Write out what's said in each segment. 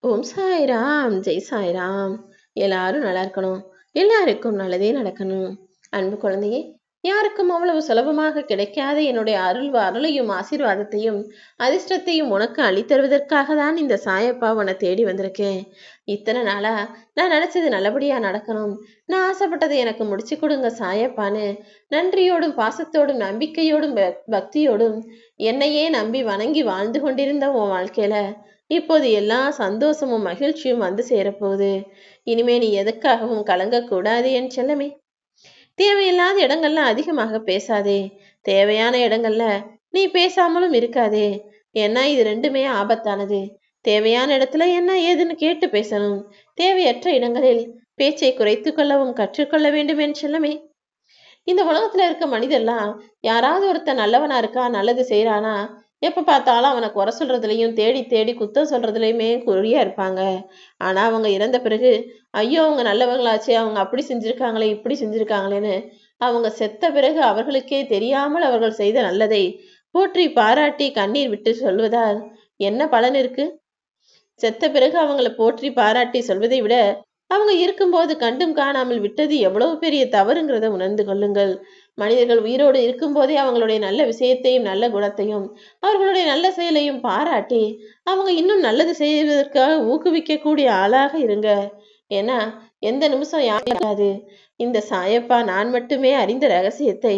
ஓம் சாய்ராம், ஜெய் சாய்ராம். எல்லாரும் நல்லா இருக்கணும். எல்லாருக்கும் நல்லதே நடக்கணும். அன்பு குழந்தையே, யாருக்கும் அவ்வளவு சுலபமாக கிடைக்காத என்னுடைய அருளையும் ஆசீர்வாதத்தையும் அதிர்ஷ்டத்தையும் உனக்கு அளித்தருவதற்காக தான் இந்த சாயப்பா உன்னை தேடி வந்திருக்கேன். இத்தனை நாளா நான் நினைச்சது நல்லபடியா நடக்கணும், நான் ஆசைப்பட்டதை எனக்கு முடிச்சு கொடுங்க சாயப்பான்னு நன்றியோடும் பாசத்தோடும் நம்பிக்கையோடும் பக்தியோடும் என்னையே நம்பி வணங்கி வாழ்ந்து கொண்டிருந்த உன் வாழ்க்கையில இப்போது எல்லா சந்தோஷமும் மகிழ்ச்சியும் வந்து சேரப்போகுது. இனிமே நீ எதுக்காகவும் கலங்கக்கூடாது என் செல்லமே. தேவையில்லாத இடங்கள்ல அதிகமாக பேசாதே. தேவையான இடங்கள்ல நீ பேசாமலும் இருக்காதே. ஏன்னா இது ரெண்டுமே ஆபத்தானது. தேவையான இடத்துல என்ன ஏதுன்னு கேட்டு பேசணும். தேவையற்ற இடங்களில் பேச்சை குறைத்து கொள்ளவும் கற்றுக்கொள்ள வேண்டும் என் செல்லமே. இந்த உலகத்துல இருக்க மனிதர்லாம் யாராவது ஒருத்தன் நல்லவனா இருக்கா, நல்லது செய்யறானா, எப்ப பார்த்தாலும் அவனை குறை சொல்றதுலயும் தேடி தேடி குத்தம் சொல்றதுலயுமே குறியா இருப்பாங்க. ஆனா அவங்க இறந்த பிறகு ஐயோ அவங்க நல்லவங்களாச்சே, அவங்க அப்படி செஞ்சிருக்காங்களே இப்படி செஞ்சிருக்காங்களேன்னு அவங்க செத்த பிறகு அவர்களுக்கே தெரியாமல் அவர்கள் செய்த நல்லதை போற்றி பாராட்டி கண்ணீர் விட்டு சொல்வதால் என்ன பலன் இருக்கு? செத்த பிறகு அவங்கள போற்றி பாராட்டி சொல்வதை விட அவங்க இருக்கும்போது கண்டும் காணாமல் விட்டது எவ்வளவு பெரிய தவறுங்கிறத உணர்ந்து கொள்ளுங்கள். மனிதர்கள் உயிரோடு இருக்கும்போதே அவங்களுடைய நல்ல விஷயத்தையும் நல்ல குணத்தையும் அவர்களுடைய நல்ல செயலையும் பாராட்டி அவங்க இன்னும் நல்லது செய்வதற்காக ஊக்குவிக்கக்கூடிய ஆளாக இருங்க. ஏன்னா எந்த நிமிஷம் யாராது. இந்த சாயப்பா நான் மட்டுமே அறிந்த ரகசியத்தை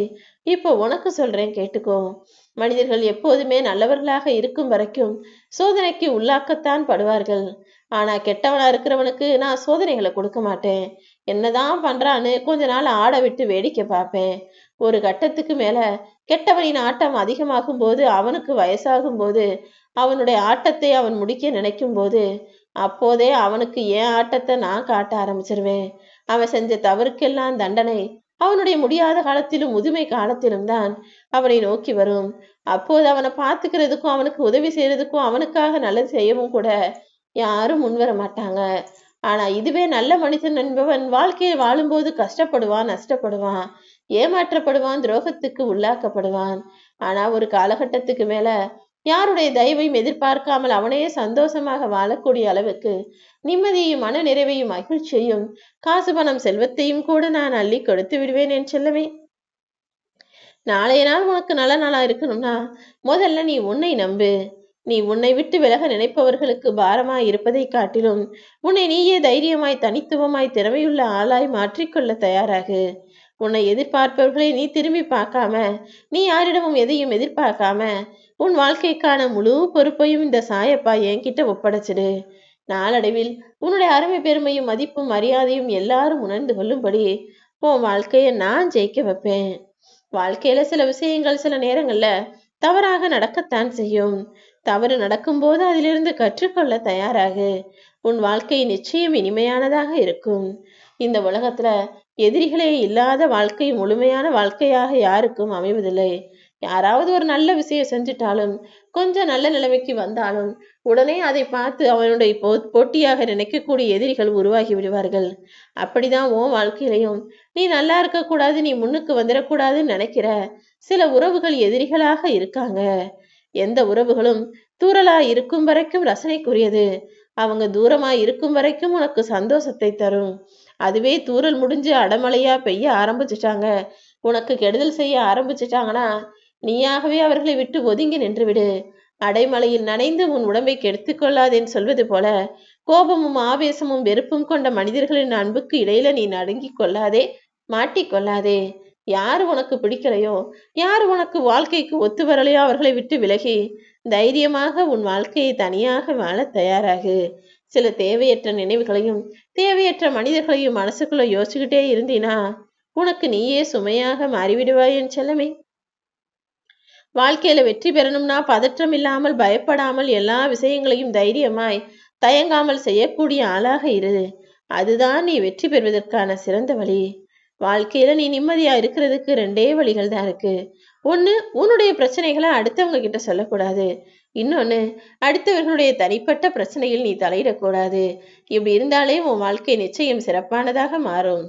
இப்போ உனக்கு சொல்றேன், கேட்டுக்கோ. மனிதர்கள் எப்போதுமே நல்லவர்களாக இருக்கும் வரைக்கும் சோதனைக்கு உள்ளாக்கத்தான் படுவார்கள். ஆனா கெட்டவனா இருக்கிறவனுக்கு நான் சோதனைகளை கொடுக்க மாட்டேன். என்னதான் பண்றான்னு கொஞ்ச நாள் ஆட விட்டு வேடிக்கை பார்ப்பேன். ஒரு கட்டத்துக்கு மேல கெட்டவனின் ஆட்டம் அதிகமாகும் போது, அவனுக்கு வயசாகும் போது, அவனுடைய ஆட்டத்தை அவன் முடிக்க நினைக்கும் போது, அப்போதே அவனுக்கு என் ஆட்டத்தை நான் காட்ட ஆரம்பிச்சிருவேன். அவன் செஞ்ச தவறுக்கெல்லாம் தண்டனை அவனுடைய முடியாத காலத்திலும் முதுமை காலத்திலும் தான் அவனை நோக்கி வரும். அப்போது அவனை பார்த்துக்கிறதுக்கும் அவனுக்கு உதவி செய்யறதுக்கும் அவனுக்காக நல்லது செய்யவும் கூட யாரும் முன்வர மாட்டாங்க. ஆனா இதுவே நல்ல மனிதன் என்பவன் வாழ்க்கையை வாழும்போது கஷ்டப்படுவான், நஷ்டப்படுவான், ஏமாற்றப்படுவான், துரோகத்துக்கு உள்ளாக்கப்படுவான். ஆனா ஒரு காலகட்டத்துக்கு மேல யாருடைய தயவையும் எதிர்பார்க்காமல் அவனே சந்தோஷமாக வாழக்கூடிய அளவுக்கு நிம்மதியையும் மன நிறைவையும் மகிழ்ச்சியையும் காசு பணம் செல்வத்தையும் கூட நான் அள்ளி கொடுத்து விடுவேன் என் செல்லமே. நாளைய நாள் உனக்கு நல்ல நாளா இருக்கணும்னா முதல்ல நீ உன்னை நம்பு. நீ உன்னை விட்டு விலக நினைப்பவர்களுக்கு பாரமாய் இருப்பதை காட்டிலும் உன்னை நீயே தைரியமாய் தனித்துவமாய் திறமையுள்ள ஆளாய் மாற்றிக்கொள்ள தயாராகு. உன்னை எதிர்பார்ப்பவர்களை நீ திரும்பி பார்க்காம, நீ யாரிடமும் எதையும் எதிர்பார்க்காம உன் வாழ்க்கைக்கான முழு பொறுப்பையும் இந்த சாயப்பா என்கிட்ட ஒப்படைச்சிடு. நாளடைவில் உன்னுடைய அருமை பெருமையும் மதிப்பும் மரியாதையும் எல்லாரும் உணர்ந்து கொள்ளும்படி உன் வாழ்க்கைய நான் ஜெயிக்க வைப்பேன். வாழ்க்கையில சில விஷயங்கள் சில நேரங்கள்ல தவறாக நடக்கத்தான் செய்யும். தவறு நடக்கும்போது அதிலிருந்து கற்றுக்கொள்ள தயாராகு. உன் வாழ்க்கை நிச்சயம் இனிமையானதாக இருக்கும். இந்த உலகத்துல எதிரிகளே இல்லாத வாழ்க்கை முழுமையான வாழ்க்கையாக யாருக்கும் அமைவதில்லை. யாராவது ஒரு நல்ல விஷயம் செஞ்சிட்டாலும், கொஞ்சம் நல்ல நிலைமைக்கு வந்தாலும் உடனே அதை பார்த்து அவனுடைய போட்டியாக நினைக்கக்கூடிய எதிரிகள் உருவாகி விடுவார்கள். அப்படிதான் உன் வாழ்க்கையிலையும் நீ நல்லா இருக்கக்கூடாது, நீ முன்னுக்கு வந்துடக்கூடாதுன்னு நினைக்கிற சில உறவுகள் எதிரிகளாக இருக்காங்க. எந்த உறவுகளும் தூரலா இருக்கும் வரைக்கும் ரசனைக்குரியது. அவங்க தூரமா இருக்கும் வரைக்கும் உனக்கு சந்தோஷத்தை தரும். அதுவே தூரல் முடிஞ்சு அடமழையா பெய்ய ஆரம்பிச்சுட்டாங்க, உனக்கு கெடுதல் செய்ய ஆரம்பிச்சுட்டாங்கன்னா நீயாகவே அவர்களை விட்டு ஒதுங்கி நின்றுவிடு. அடைமழையில் நனைந்து உன் உடம்பை கெடுத்து கொள்ளாதேன்னு சொல்வது போல கோபமும் ஆவேசமும் வெறுப்பும் கொண்ட மனிதர்களின் அன்புக்கு இடையில நீ நடுங்கிக் கொள்ளாதே, மாட்டிக்கொள்ளாதே. யாரு உனக்கு பிடிக்கலையோ, யாரு உனக்கு வாழ்க்கைக்கு ஒத்து வரலையோ அவர்களை விட்டு விலகி தைரியமாக உன் வாழ்க்கையை தனியாக வாழ தயாராகு. சில தேவையற்ற நினைவுகளையும் தேவையற்ற மனிதர்களையும் மனசுக்குள்ள யோசிச்சுக்கிட்டே இருந்தீனா உனக்கு நீயே சுமையாக மாறிவிடுவாய் என் செல்லமே. வாழ்க்கையில வெற்றி பெறணும்னா பதற்றம் இல்லாமல் பயப்படாமல் எல்லா விஷயங்களையும் தைரியமாய் தயங்காமல் செய்யக்கூடிய ஆளாக இரு. அதுதான் நீ வெற்றி பெறுவதற்கான சிறந்த வழி. வாழ்க்கையில நீ நிம்மதியா இருக்கிறதுக்கு ரெண்டே வழிகள் தான் இருக்கு. ஒண்ணு, உன்னுடைய பிரச்சனைகளை அடுத்தவங்க கிட்ட சொல்லக்கூடாது. இன்னொன்னு, அடுத்தவர்களுடைய தனிப்பட்ட பிரச்சனையில் நீ தலையிடக்கூடாது. இப்படி இருந்தாலே உன் வாழ்க்கை நிச்சயம் சிறப்பானதாக மாறும்.